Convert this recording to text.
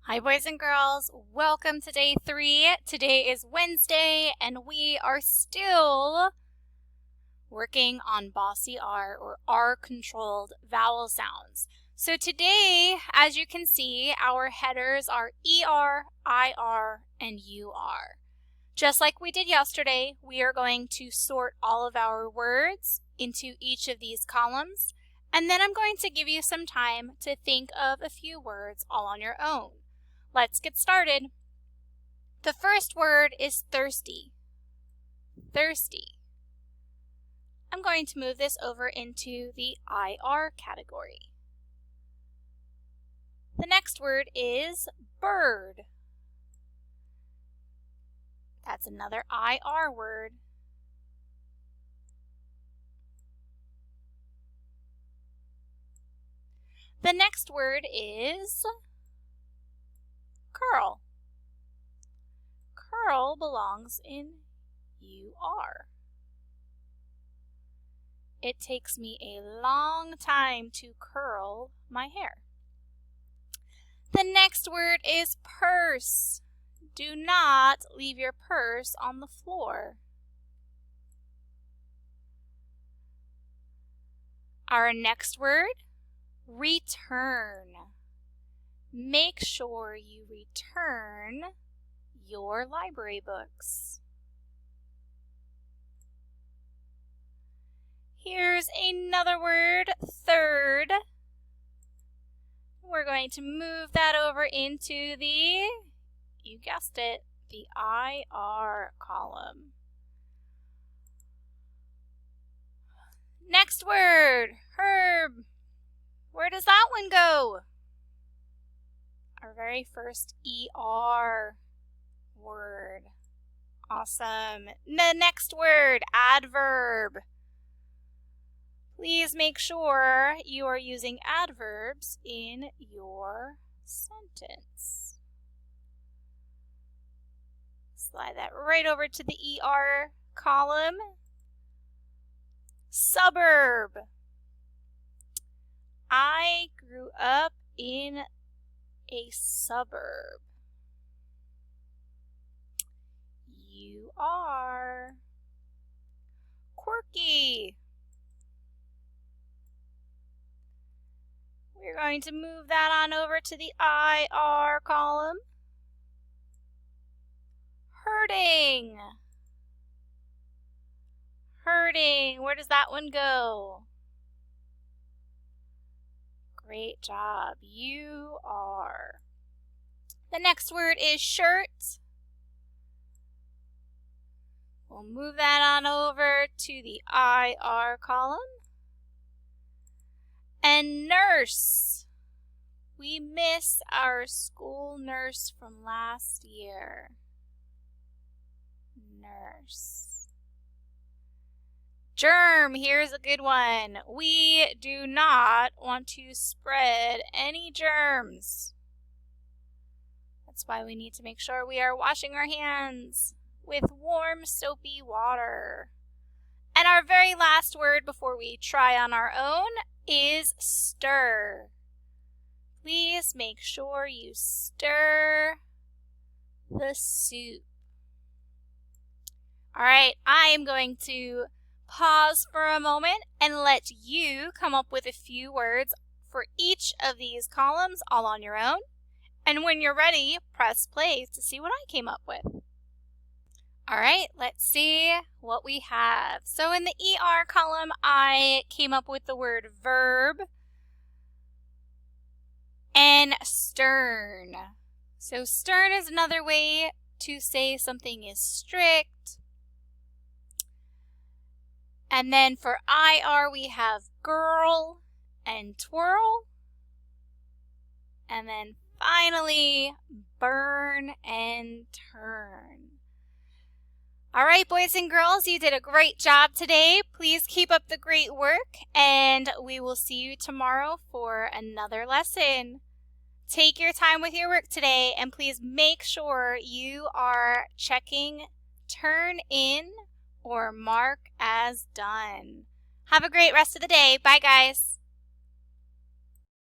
Hi, boys and girls. Welcome to day 3. Today is Wednesday, and we are still working on Bossy R, or R-controlled vowel sounds. So today, as you can see, our headers are ER, IR, and UR. Just like we did yesterday, we are going to sort all of our words into each of these columns, and then I'm going to give you some time to think of a few words all on your own. Let's get started. The first word is thirsty. Thirsty. I'm going to move this over into the IR category. The next word is bird. That's another IR word. The next word is curl. Curl belongs in UR. It takes me a long time to curl my hair. The next word is purse. Do not leave your purse on the floor. Our next word, return. Make sure you return your library books. Here's another word, third. We're going to move that over into the, you guessed it, the IR column. Next word, herb. Where does that one go? Our very first ER word. Awesome. The next word, adverb. Please make sure you are using adverbs in your sentence. Slide that right over to the ER column. Suburb. I grew up in a suburb. You are. Quirky. We're going to move that on over to the IR column. Hurting. Hurting. Where does that one go? Great job. You are. The next word is shirt. We'll move that on over to the IR column. And nurse. We miss our school nurse from last year. Nurse. Germ, here's a good one. We do not want to spread any germs. That's why we need to make sure we are washing our hands with warm, soapy water. And our very last word before we try on our own is stir. Please make sure you stir the soup. All right, I am going to pause for a moment and let you come up with a few words for each of these columns all on your own. And when you're ready, press play to see what I came up with. All right, let's see what we have. So in the ER column, I came up with the word verb and stern. So stern is another way to say something is strict. And then for IR, we have girl and twirl. And then finally, burn and turn. All right, boys and girls, you did a great job today. Please keep up the great work, and we will see you tomorrow for another lesson. Take your time with your work today, and please make sure you are checking turn in or mark as done. Have a great rest of the day. Bye, guys.